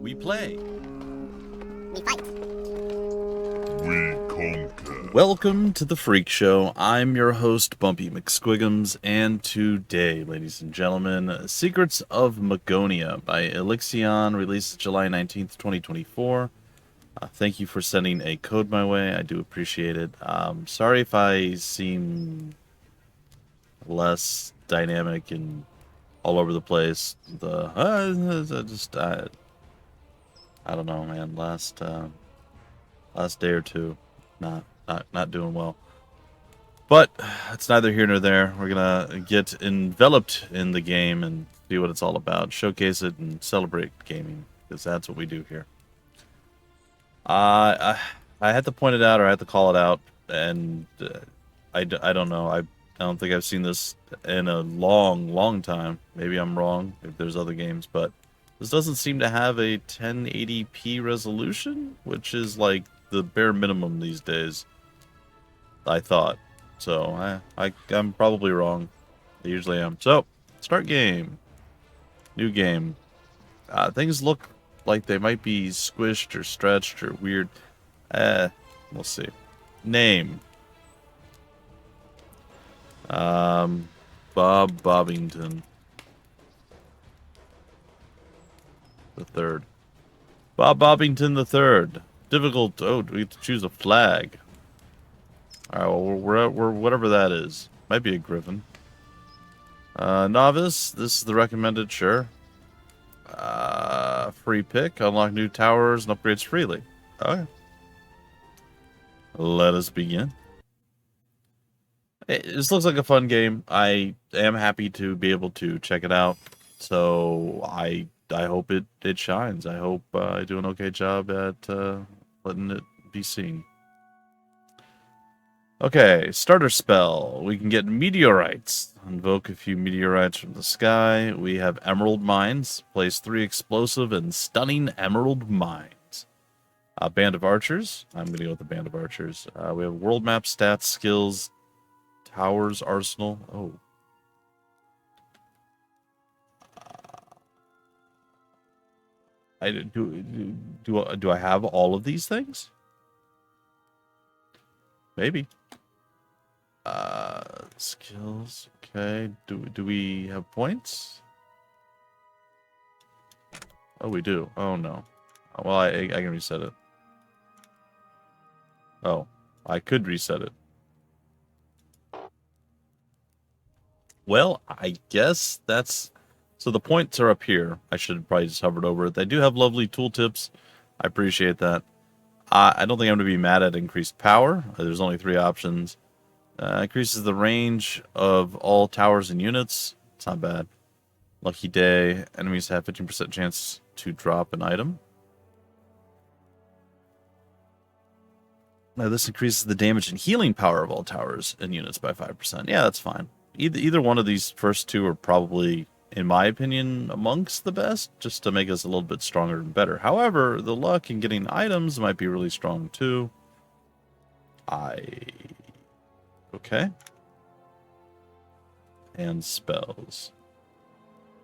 We play. We fight. We conquer. Welcome to the Freak Show. I'm your host, Bumpy McSquigums, and today, ladies and gentlemen, Secrets of Magonia by Elixion, released July 19th, 2024. Thank you for sending a code my way. I do appreciate it. Sorry if I seem less dynamic and all over the place. I don't know, man. Last day or two, not doing well. But it's neither here nor there. We're gonna get enveloped in the game and see what it's all about, showcase it, and celebrate gaming, because that's what we do here. I had to point it out, or I had to call it out, and I don't know. I don't think I've seen this in a long time. Maybe I'm wrong if there's other games, but this doesn't seem to have a 1080p resolution, which is like the bare minimum these days, I thought. So I'm probably wrong. I usually am. So, start game. New game. Things look like they might be squished or stretched or weird. We'll see. Name. Bob Bobbington the third. Bob Bobbington the third. Difficult. Oh, do we have to choose a flag? Alright, well, we're whatever that is. Might be a griffin. Novice. This is the recommended, sure. Free pick. Unlock new towers and upgrades freely. Okay. Let us begin. This looks like a fun game. I am happy to be able to check it out. So I hope it shines. I hope I do an okay job at letting it be seen. Okay, starter spell. We can get meteorites. Invoke a few meteorites from the sky. We have emerald mines. Place 3 explosive and stunning emerald mines. Band of archers. I'm going to go with the band of archers. We have world map, stats, skills, towers, arsenal. Oh. Do I have all of these things? Maybe. Skills. Okay. Do we have points? Oh, we do. Oh no. Well, I can reset it. Oh, I could reset it. Well, I guess that's... So the points are up here. I should have probably just hovered over it. They do have lovely tooltips. I appreciate that. I don't think I'm going to be mad at increased power. There's only 3 options. Increases the range of all towers and units. It's not bad. Lucky day. Enemies have 15% chance to drop an item. Now this increases the damage and healing power of all towers and units by 5%. Yeah, that's fine. Either one of these first 2 are probably, in my opinion, amongst the best, just to make us a little bit stronger and better. However, the luck in getting items might be really strong too. Okay. And spells.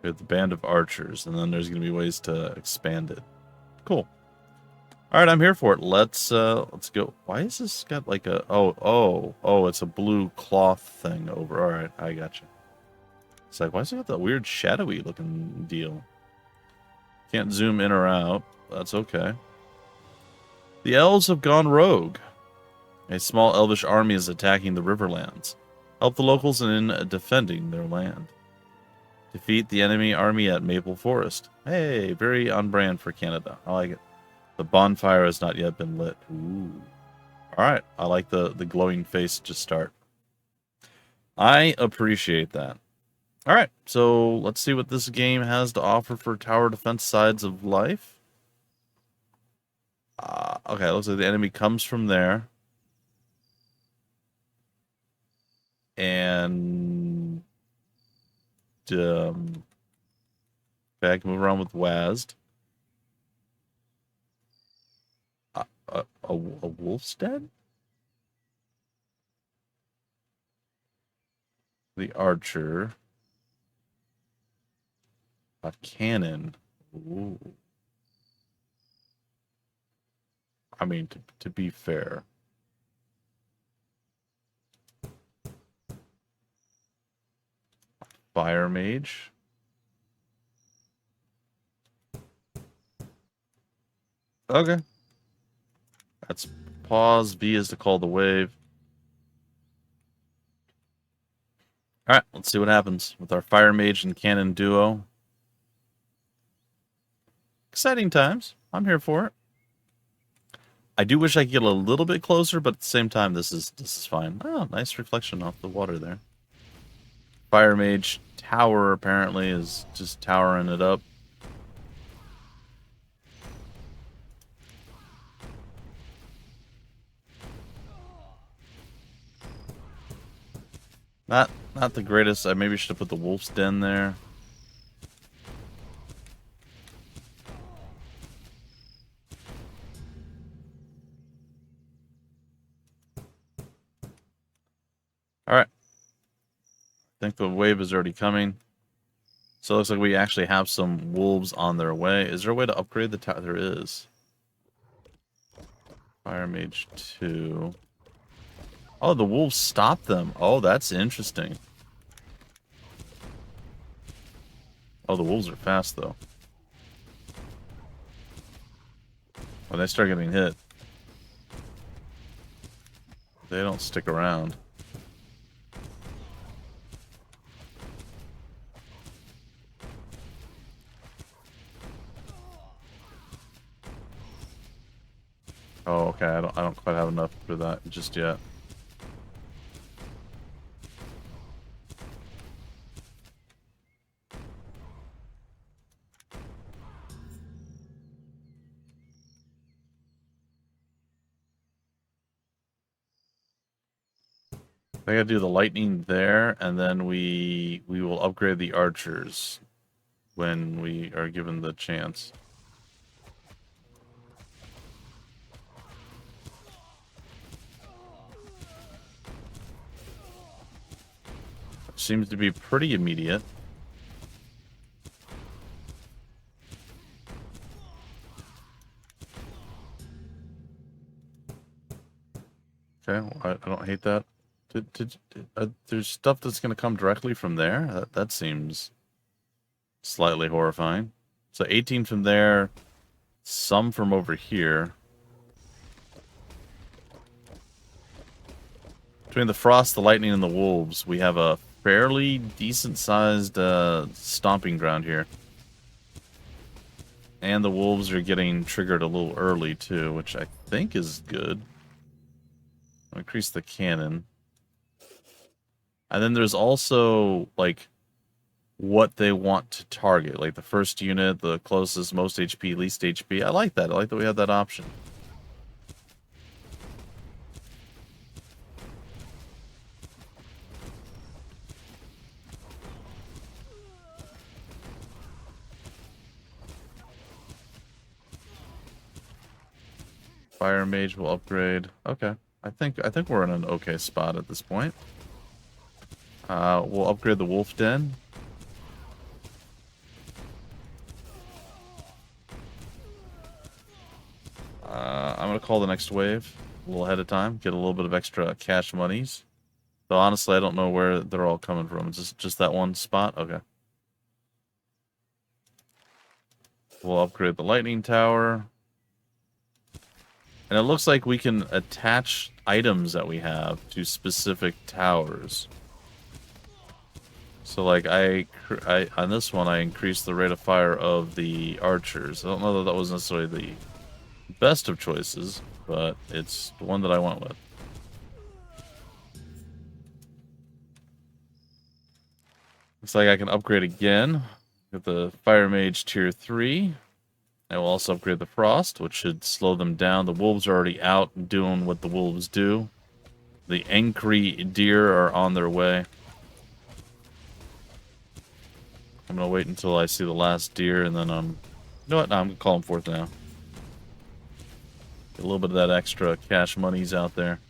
We have the band of archers, and then there's going to be ways to expand it. Cool. All right, I'm here for it. Let's go. Why is this got like a... Oh, it's a blue cloth thing over. All right, I got you. It's like, why is it got that weird shadowy looking deal? Can't zoom in or out. That's okay. The elves have gone rogue. A small elvish army is attacking the Riverlands. Help the locals in defending their land. Defeat the enemy army at Maple Forest. Hey, very on brand for Canada. I like it. The bonfire has not yet been lit. Ooh. Alright, I like the glowing face to start. I appreciate that. Alright, so let's see what this game has to offer for tower defense sides of life. Okay, it looks like the enemy comes from there. And... okay, I can move around with WASD. A wolf's den? The archer. A cannon. Ooh. I mean, to be fair. Fire Mage. Okay. That's pause. V is to call the wave. Alright, let's see what happens with our Fire Mage and Cannon duo. Exciting times. I'm here for it. I do wish I could get a little bit closer, but at the same time, this is fine. Oh, nice reflection off the water there. Fire Mage tower apparently is just towering it up. Not the greatest. I maybe should have put the Wolf's Den there. Alright. I think the wave is already coming. So it looks like we actually have some wolves on their way. Is there a way to upgrade the tower? There is. Fire Mage 2. Oh, the wolves stopped them. Oh, that's interesting. Oh, the wolves are fast, though. When they start getting hit, they don't stick around. Oh, okay. I don't quite have enough for that just yet. I gotta do the lightning there, and then we will upgrade the archers when we are given the chance. Seems to be pretty immediate. Okay, well, I don't hate that. There's stuff that's going to come directly from there? That seems slightly horrifying. So 18 from there, some from over here. Between the frost, the lightning, and the wolves, we have a fairly decent-sized stomping ground here. And the wolves are getting triggered a little early, too, which I think is good. I'll increase the cannon. And then there's also, like, what they want to target. Like, the first unit, the closest, most HP, least HP. I like that. I like that we have that option. Fire Mage will upgrade. Okay. I think we're in an okay spot at this point. We'll upgrade the Wolf Den. I'm going to call the next wave a little ahead of time. Get a little bit of extra cash monies. Though honestly, I don't know where they're all coming from. It's just that one spot? Okay. We'll upgrade the Lightning Tower. And it looks like we can attach items that we have to specific towers. So, like, I on this one, I increased the rate of fire of the archers. I don't know that was necessarily the best of choices, but it's the one that I went with. Looks like I can upgrade again with the Fire Mage Tier 3. I will also upgrade the Frost, which should slow them down. The wolves are already out doing what the wolves do. The angry deer are on their way. I'm going to wait until I see the last deer, and then you know what? No, I'm going to call them forth now. Get a little bit of that extra cash monies out there.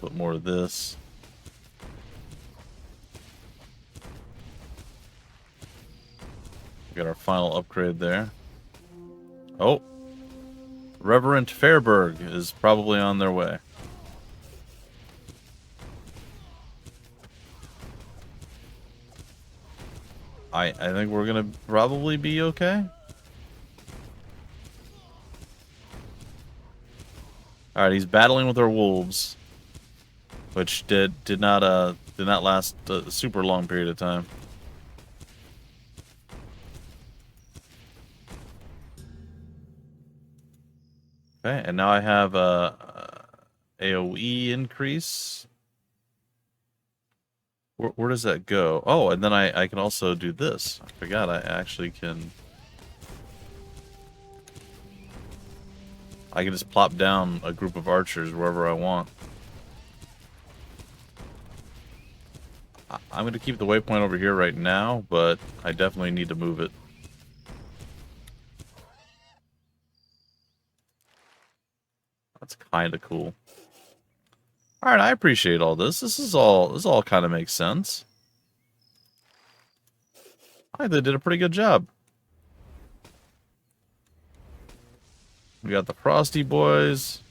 Put more of this. We got our final upgrade there. Oh. Reverend Fairburg is probably on their way. I think we're gonna probably be okay. All right, he's battling with our wolves, which did not last a super long period of time. Okay, and now I have a AOE increase. Where does that go? Oh, and then I can also do this. I forgot I actually can. I can just plop down a group of archers wherever I want. I'm going to keep the waypoint over here right now, but I definitely need to move it. That's kind of cool. All right, I appreciate all this. This all kind of makes sense. I think they did a pretty good job. We got the Frosty Boys.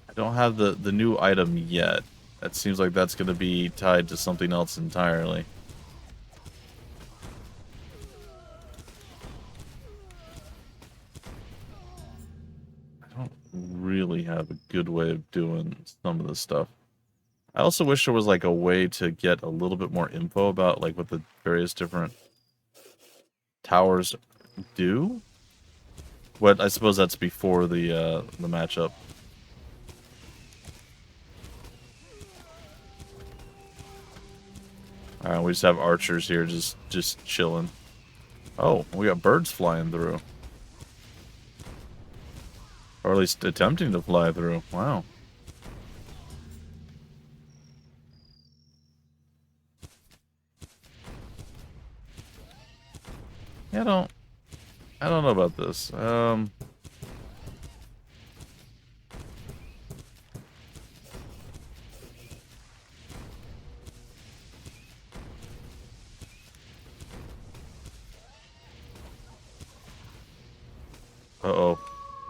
I don't have the new item yet. That seems like that's going to be tied to something else entirely. I don't really have a good way of doing some of this stuff. I also wish there was like a way to get a little bit more info about like what the various different towers do. What I suppose that's before the matchup. All right, we just have archers here, just chilling. Oh, we got birds flying through, or at least attempting to fly through. Wow. Yeah, I don't know about this. Uh-oh.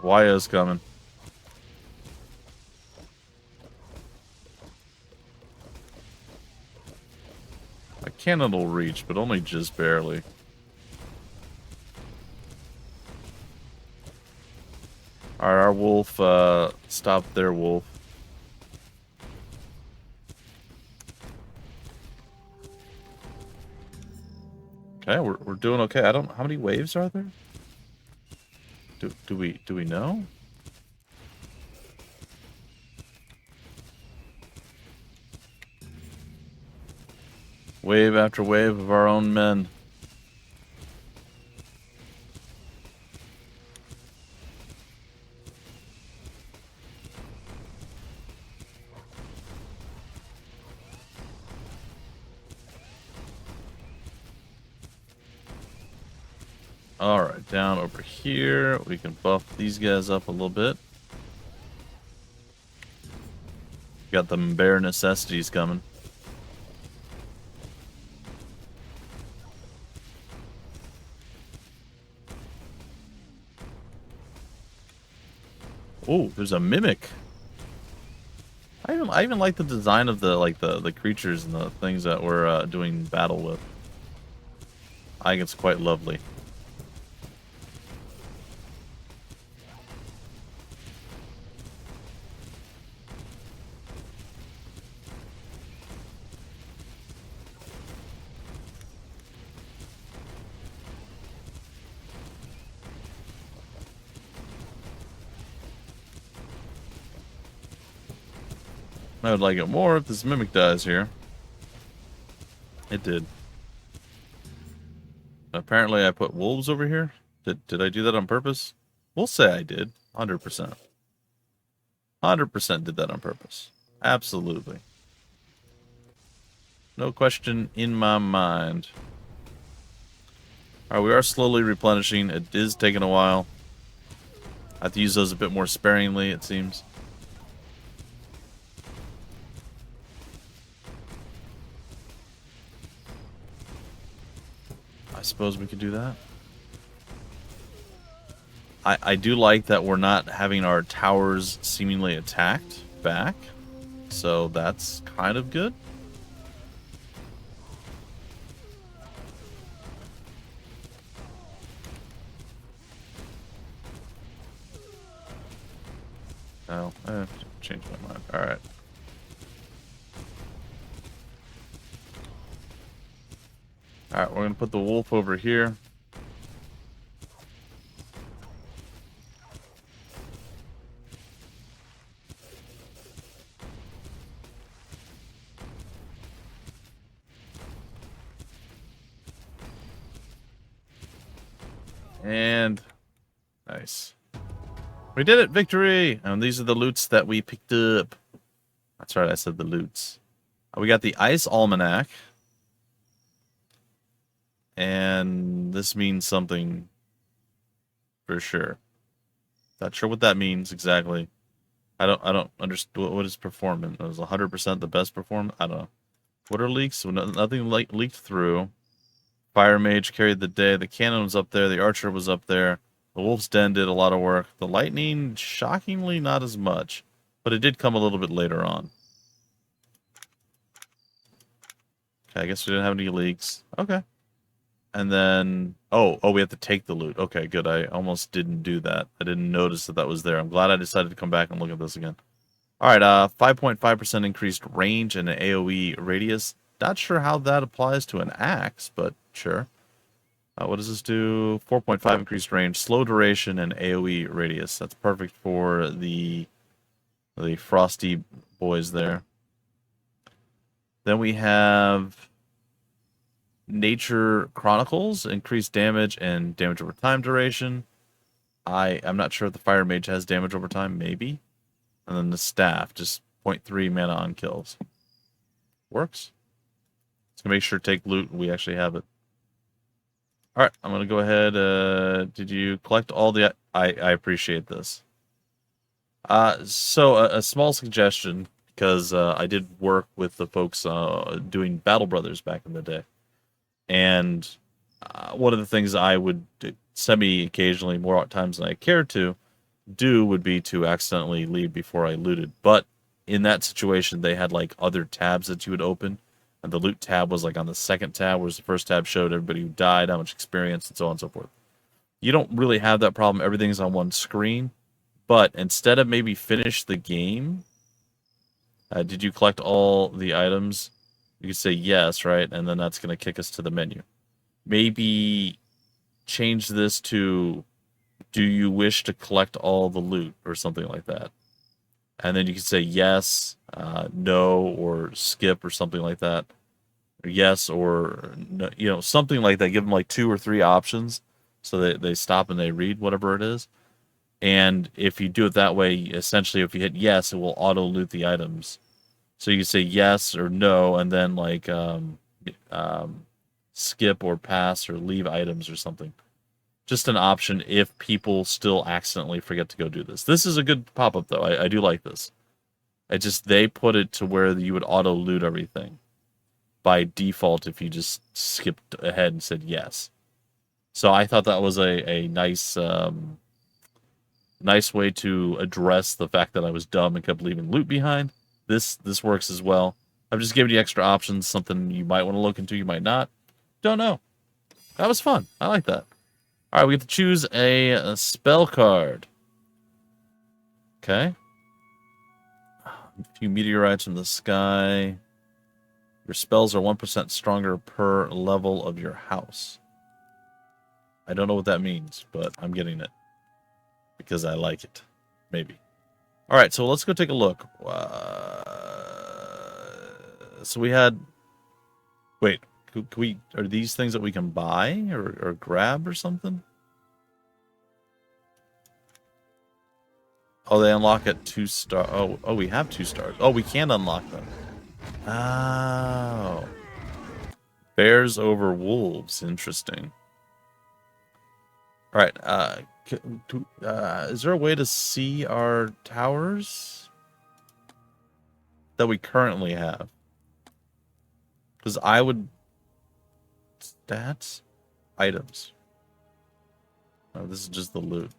Waya's coming. My cannon will reach, but only just barely. Alright, our wolf stopped their wolf. Okay, we're doing okay. I don't. How many waves are there? Do we know? Wave after wave of our own men. Alright, down over here. We can buff these guys up a little bit. Got the bare necessities coming. Oh, there's a mimic. I even like the design of the creatures and the things that we're doing battle with. I think it's quite lovely. I would like it more if this mimic dies here. It did. Apparently I put wolves over here. Did I do that on purpose? We'll say I did. 100%. 100% did that on purpose. Absolutely. No question in my mind. Alright, we are slowly replenishing. It is taking a while. I have to use those a bit more sparingly, it seems. I suppose we could do that. I do like that we're not having our towers seemingly attacked back. So that's kind of good. Oh, I have to change my mind. Alright. Alright, we're going to put the wolf over here. And nice. We did it! Victory! And these are the loots that we picked up. That's right, I said the loots. We got the Ice Almanac. And this means something for sure. Not sure what that means exactly. I don't understand what is performance. It was 100% the best performance. I don't know. What are leaks? So nothing leaked through. Fire Mage carried the day. The cannon was up there. The archer was up there. The Wolf's Den did a lot of work. The lightning, shockingly, not as much. But it did come a little bit later on. Okay, I guess we didn't have any leaks. Okay. And then... Oh, we have to take the loot. Okay, good. I almost didn't do that. I didn't notice that was there. I'm glad I decided to come back and look at this again. Alright, 5.5% increased range and an AoE radius. Not sure how that applies to an axe, but sure. What does this do? 4.5 increased range, slow duration, and AoE radius. That's perfect for the frosty boys there. Then we have Nature Chronicles, increased damage and damage over time duration. I'm not sure if the Fire Mage has damage over time, maybe. And then the staff, just 0.3 mana on kills. Works. Let's make sure to take loot. We actually have it. Alright, I'm going to go ahead. Did you collect all the... I appreciate this. So, a small suggestion, because I did work with the folks doing Battle Brothers back in the day. And one of the things I would semi-occasionally, more times than I care to, do would be to accidentally leave before I looted. But in that situation, they had like other tabs that you would open. And the loot tab was like on the second tab, whereas the first tab showed everybody who died, how much experience, and so on and so forth. You don't really have that problem. Everything's on one screen. But instead of maybe finish the game, did you collect all the items? You could say yes, right? And then that's going to kick us to the menu. Maybe change this to, do you wish to collect all the loot, or something like that. And then you can say yes, no, or skip, or something like that. Or yes, or no, something like that. Give them like 2 or 3 options so that they stop and they read whatever it is. And if you do it that way, essentially, if you hit yes, it will auto loot the items. So you can say yes or no, and then like skip or pass or leave items or something. Just an option if people still accidentally forget to go do this. This is a good pop-up, though. I do like this. They put it to where you would auto-loot everything by default if you just skipped ahead and said yes. So I thought that was a nice nice way to address the fact that I was dumb and kept leaving loot behind. This works as well. I'm just giving you extra options, something you might want to look into, you might not. Don't know. That was fun. I like that. Alright, we have to choose a spell card. Okay. A few meteorites from the sky. Your spells are 1% stronger per level of your house. I don't know what that means, but I'm getting it. Because I like it. Maybe. Alright, so let's go take a look. So we had... Wait. Are these things that we can buy or grab or something? Oh, they unlock at 2 star. Oh, we have 2 stars. Oh, we can unlock them. Oh. Bears over wolves. Interesting. All right. Is there a way to see our towers that we currently have? Because I would... Stats? Items. Oh, this is just the loot.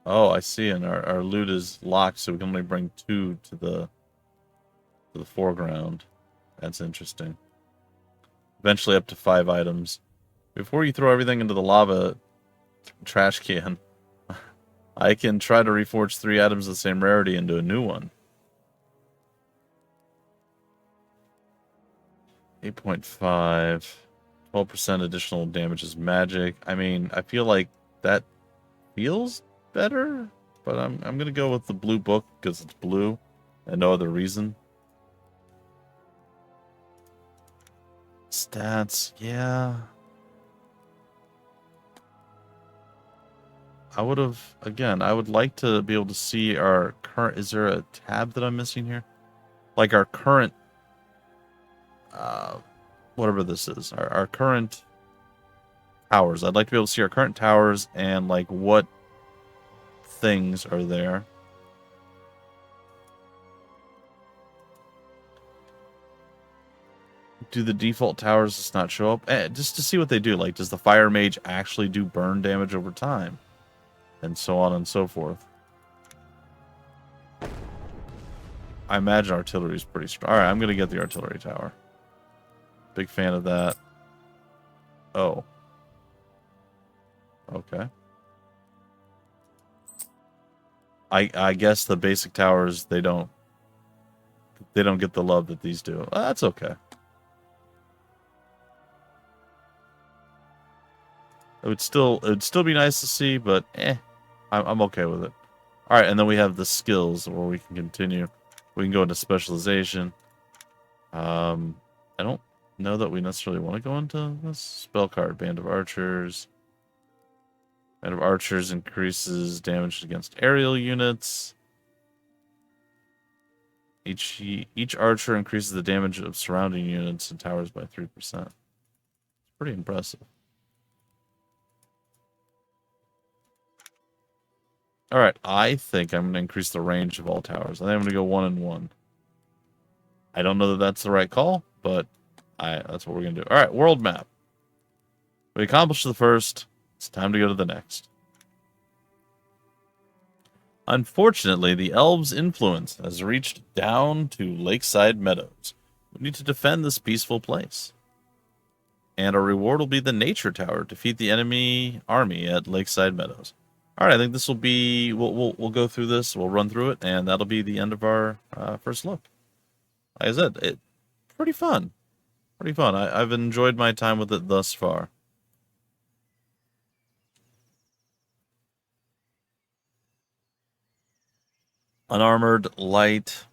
Oh, I see. And our loot is locked, so we can only bring 2 to the foreground. That's interesting. Eventually up to 5 items. Before you throw everything into the lava trash can, I can try to reforge 3 items of the same rarity into a new one. 8.5. 12% additional damage is magic. I mean, I feel like that feels better, but I'm gonna go with the blue book because it's blue and no other reason. Stats, yeah. I would have, again, I would like to be able to see our current, is there a tab that I'm missing here? Like our current, whatever this is, our current towers. I'd like to be able to see our current towers and like what things are there. Do the default towers just not show up? Just to see what they do. Like, does the fire mage actually do burn damage over time? And so on and so forth. I imagine artillery is pretty strong. Alright, I'm going to get the artillery tower. Big fan of that. Oh. Okay. I guess the basic towers, they don't get the love that these do. That's okay. It would still be nice to see, but I'm okay with it. All right, and then we have the skills where we can continue. We can go into specialization. I don't know that we necessarily want to go into this spell card. Band of Archers. Band of Archers increases damage against aerial units. Each archer increases the damage of surrounding units and towers by 3%. It's pretty impressive. Alright, I think I'm going to increase the range of all towers. I think I'm going to go 1 and 1. I don't know that that's the right call, but that's what we're going to do. Alright, world map. We accomplished the first. It's time to go to the next. Unfortunately, the elves' influence has reached down to Lakeside Meadows. We need to defend this peaceful place. And our reward will be the Nature Tower. Defeat the enemy army at Lakeside Meadows. All right, I think this will be, we'll go through this, we'll run through it, and that'll be the end of our first look. Like I said, pretty fun. Pretty fun. I've enjoyed my time with it thus far. Unarmored, light,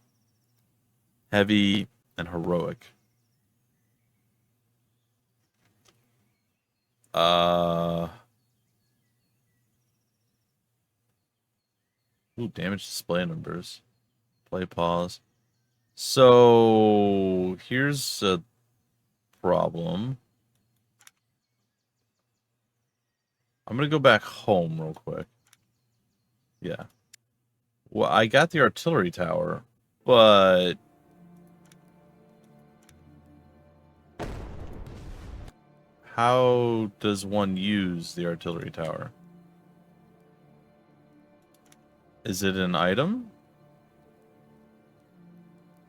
heavy, and heroic. Ooh, damage display numbers. Play pause. So, here's a problem. I'm going to go back home real quick. Yeah. Well, I got the artillery tower, but how does one use the artillery tower? Is it an item?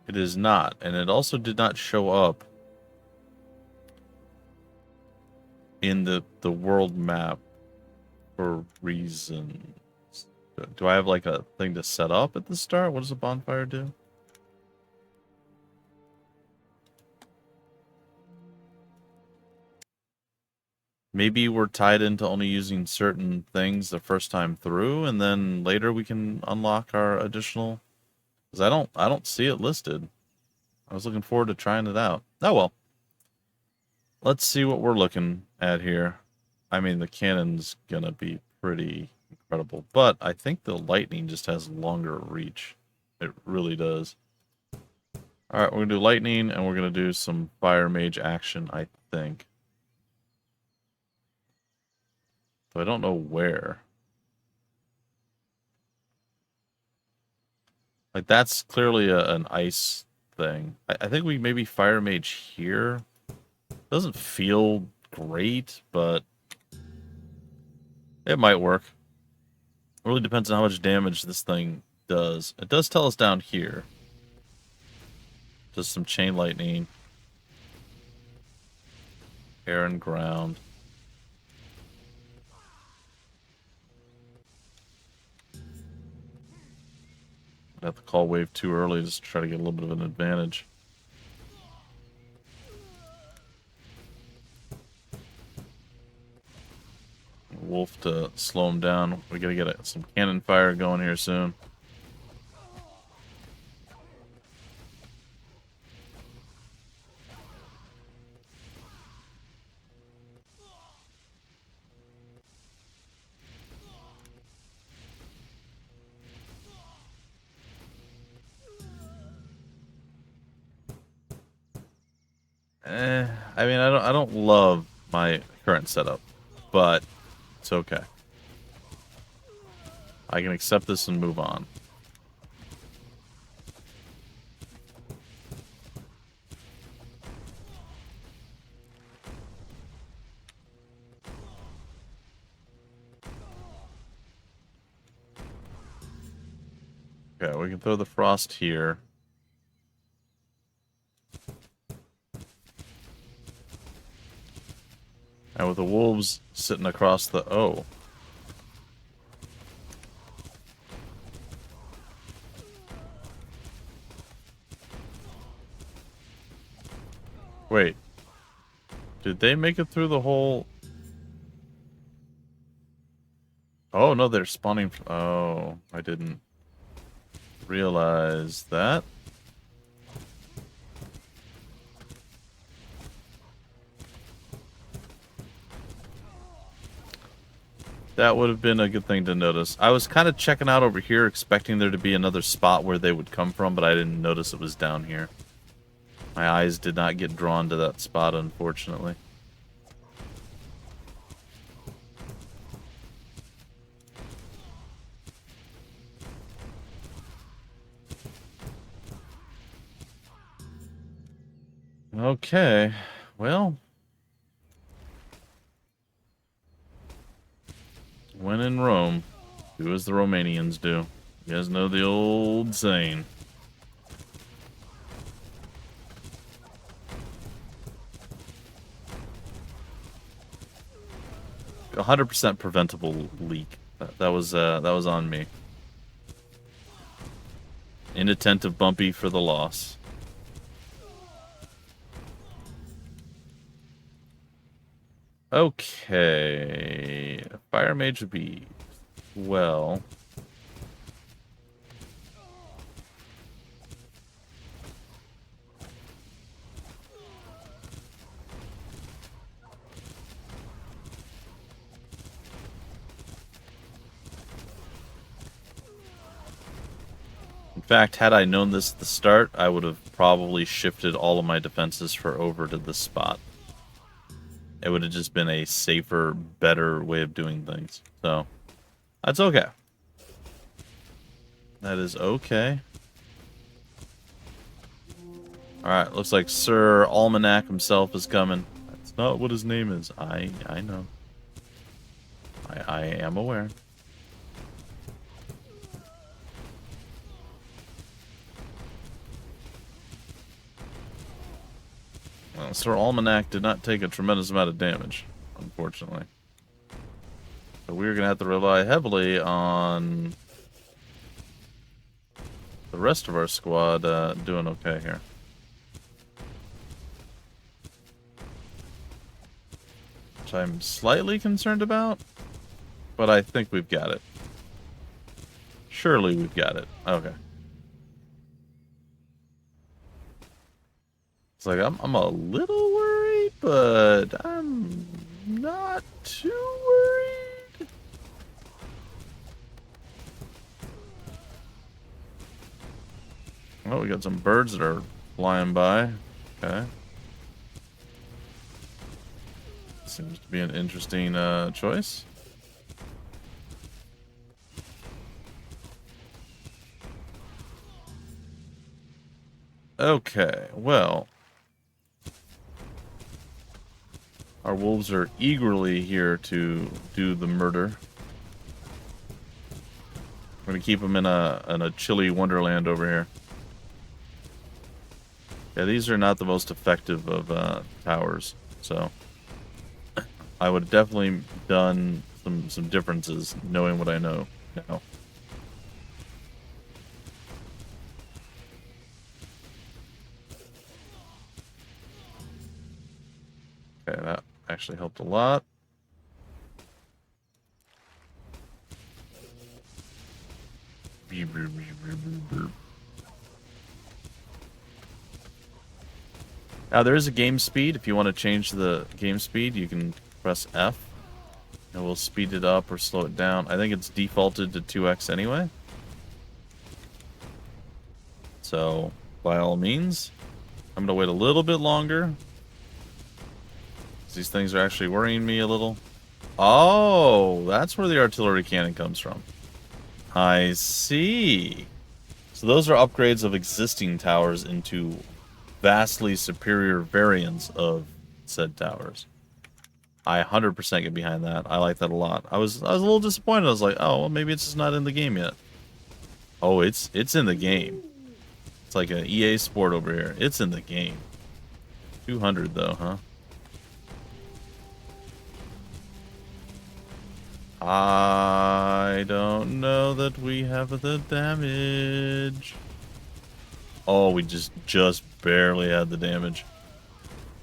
It is not, and it also did not show up in the world map for reasons. Do I have like a thing to set up at the start? What does a bonfire do? Maybe we're tied into only using certain things the first time through, and then later we can unlock our additional. Because I don't see it listed. I was looking forward to trying it out. Oh well. Let's see what we're looking at here. I mean, the cannon's gonna be pretty incredible, but I think the lightning just has longer reach. It really does. Alright, we're gonna do lightning, and we're gonna do some fire mage action, I think. So I don't know where. Like, that's clearly an ice thing. I think we maybe fire mage here. Doesn't feel great, but it might work. Really depends on how much damage this thing does. It does tell us down here. Just some chain lightning. Air and ground. I have to call wave too early just to try to get a little bit of an advantage. Wolf to slow him down. We gotta get some cannon fire going here soon. I mean, I don't love my current setup, but it's okay. I can accept this and move on. Okay, we can throw the frost here. And with the wolves sitting across the... Oh. Wait. Did they make it through the whole... Oh, no, they're spawning... Oh, I didn't realize that. That would have been a good thing to notice. I was kind of checking out over here, expecting there to be another spot where they would come from, but I didn't notice it was down here. My eyes did not get drawn to that spot, unfortunately. Okay, well... When in Rome, do as the Romanians do. You guys know the old saying. A 100% preventable leak. That was on me. Inattentive Bumpy for the loss. Okay, Fire Mage would be well. In fact, had I known this at the start, I would have probably shifted all of my defenses for over to this spot. It would have just been a safer, better way of doing things. So, that's okay. That is okay. Alright, looks like Sir Almanac himself is coming. That's not what his name is. I know. I am aware. Well, Sir Almanac did not take a tremendous amount of damage, unfortunately. So we're going to have to rely heavily on the rest of our squad doing okay here. Which I'm slightly concerned about, but I think we've got it. Surely we've got it. Okay. It's like, I'm a little worried, but I'm not too worried. Oh, we got some birds that are flying by. Okay. Seems to be an interesting choice. Okay, well... Our wolves are eagerly here to do the murder. I'm gonna keep them in a chilly wonderland over here. Yeah, these are not the most effective of towers, so I would have definitely done some differences knowing what I know now. Okay, that actually helped a lot. Now there is a game speed. If you want to change the game speed, you can press F. And we'll speed it up or slow it down. I think it's defaulted to 2x anyway. So, by all means, I'm going to wait a little bit longer. These things are actually worrying me a little. Oh, that's where the artillery cannon comes from. I see. So those are upgrades of existing towers into vastly superior variants of said towers. I 100% get behind that. I like that a lot. I was a little disappointed. I was like, oh, well, maybe it's just not in the game yet. Oh, it's in the game. It's like an EA Sport over here. It's in the game. 200 though, huh? I don't know that we have the damage. Oh, we just barely had the damage.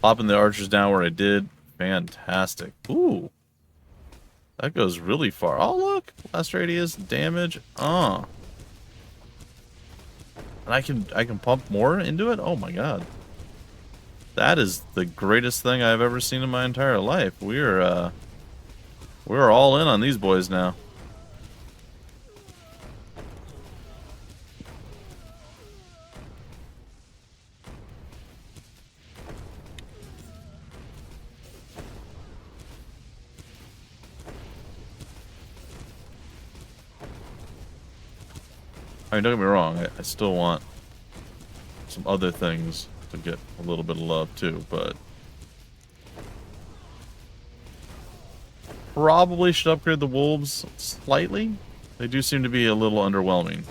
Popping the archers down where I did. Fantastic. Ooh. That goes really far. Oh, look. Blast radius, damage. And I can pump more into it? Oh my god. That is the greatest thing I've ever seen in my entire life. We're all in on these boys now. I mean, don't get me wrong, I still want some other things to get a little bit of love too, but probably should upgrade the wolves slightly. They do seem to be a little underwhelming.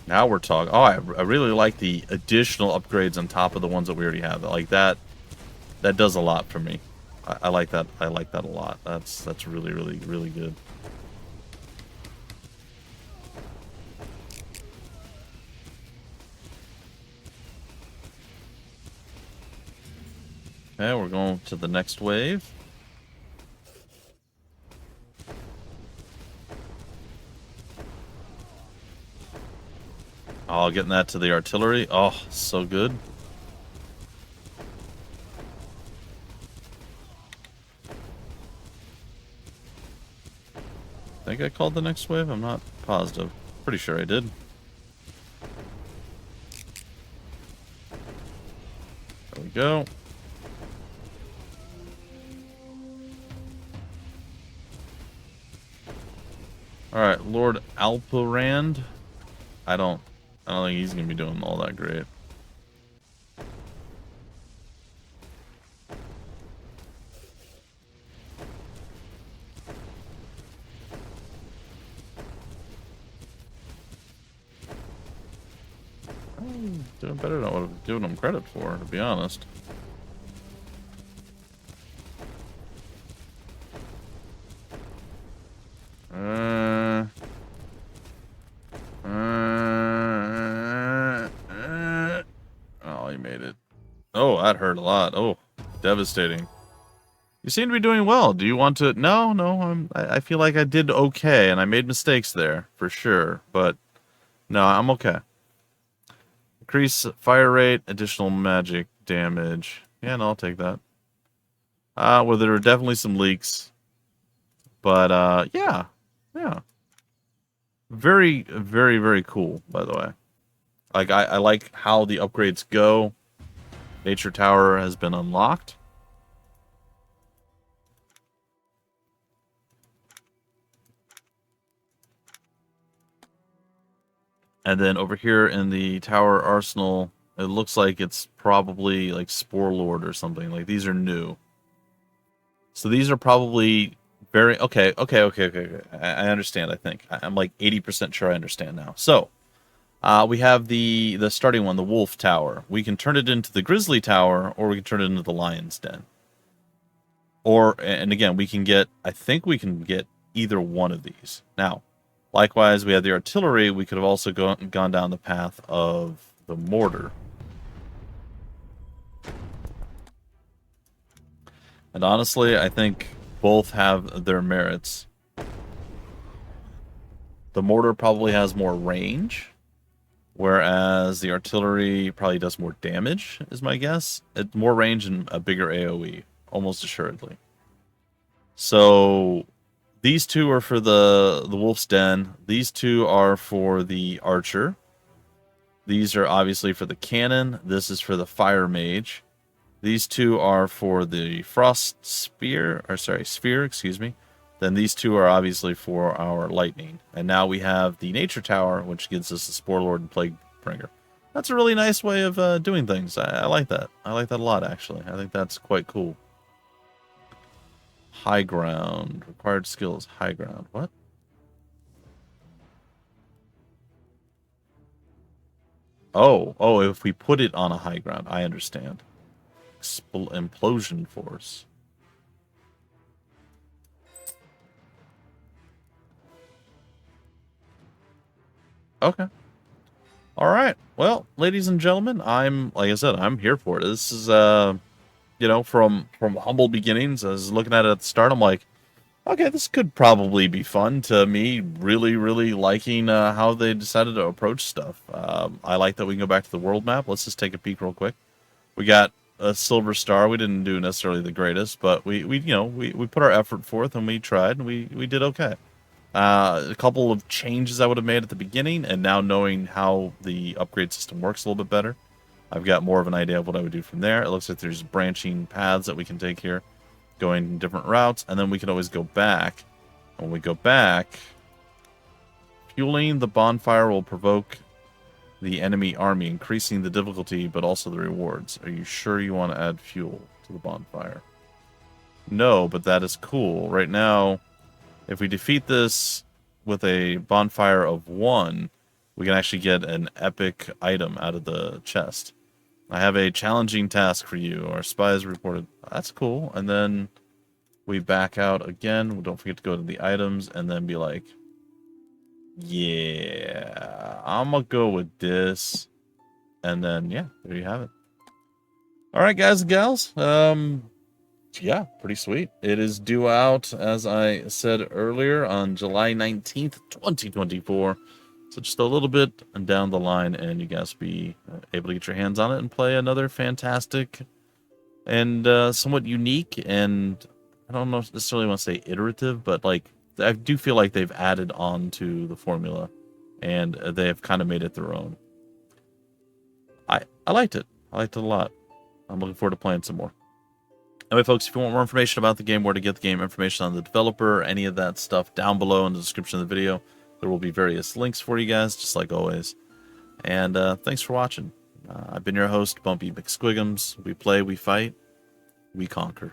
Now we're talking. Oh, I really like the additional upgrades on top of the ones that we already have. Like that does a lot for me. I like that. I like that a lot. That's really, really, really good. Okay, we're going to the next wave. Oh, getting that to the artillery. Oh, so good. I think I called the next wave. I'm not positive. Pretty sure I did. There we go. Alright, Lord Alpirand. I don't think he's gonna be doing all that great. Doing better than I would have given him credit for, to be honest. Oh, he made it. Oh, that hurt a lot. Oh, devastating. You seem to be doing well. Do you want to? No. I feel like I did okay, and I made mistakes there for sure. But no, I'm okay. Increase fire rate, additional magic damage. Yeah, no, I'll take that. Well, there are definitely some leaks, but yeah. Very, very, very cool. By the way, like I like how the upgrades go. Nature Tower has been unlocked. And then over here in the Tower Arsenal It looks like it's probably like Spore Lord or something. Like these are new. So these are probably very okay. I understand. I think I'm like 80% sure I understand now. So we have the starting one, the Wolf Tower. We can turn it into the Grizzly Tower, or we can turn it into the Lion's Den. Or, and again, we can get, I think we can get either one of these. Now, likewise, we have the artillery. We could have also gone down the path of the mortar. And honestly, I think both have their merits. The mortar probably has more range, whereas the artillery probably does more damage, is my guess. It's more range and a bigger AoE, almost assuredly. So these two are for the Wolf's Den. These two are for the Archer. These are obviously for the Cannon. This is for the Fire Mage. These two are for the Frost Sphere, excuse me. Then these two are obviously for our Lightning. And now we have the Nature Tower, which gives us the Spore Lord and Plague Bringer. That's a really nice way of doing things. I like that. I like that a lot, actually. I think that's quite cool. High ground. Required skill is high ground. What? Oh, if we put it on a high ground. I understand. Implosion force. Okay. All right. Well, ladies and gentlemen, like I said, I'm here for it. This is you know, from humble beginnings. I was looking at it at the start. I'm like, okay, this could probably be fun. To me, really, really liking how they decided to approach stuff. I like that we can go back to the world map. Let's just take a peek real quick. We got a silver star. We didn't do necessarily the greatest, but we put our effort forth and we tried and we did okay. A couple of changes I would have made at the beginning, and now knowing how the upgrade system works a little bit better, I've got more of an idea of what I would do from there. It looks like there's branching paths that we can take here, going different routes, and then we can always go back. When we go back, fueling the bonfire will provoke the enemy army, increasing the difficulty, but also the rewards. Are you sure you want to add fuel to the bonfire? No, but that is cool. Right now, if we defeat this with a bonfire of 1, we can actually get an epic item out of the chest. I have a challenging task for you. Our spies reported. That's cool. And then we back out again. Don't forget to go to the items and then be like, yeah, I'm going to go with this. And then, yeah, there you have it. All right, guys and gals. Yeah, pretty sweet. It is due out, as I said earlier, on July 19th, 2024. So just a little bit down the line, and you guys will be able to get your hands on it and play another fantastic and somewhat unique, and I don't know necessarily want to say iterative, but like I do feel like they've added on to the formula, and they have kind of made it their own. I liked it. I liked it a lot. I'm looking forward to playing some more. Anyway, folks, if you want more information about the game, where to get the game, information on the developer, any of that stuff down below in the description of the video. There will be various links for you guys, just like always. And thanks for watching. I've been your host, Bumpy McSquigums. We play, we fight, we conquer.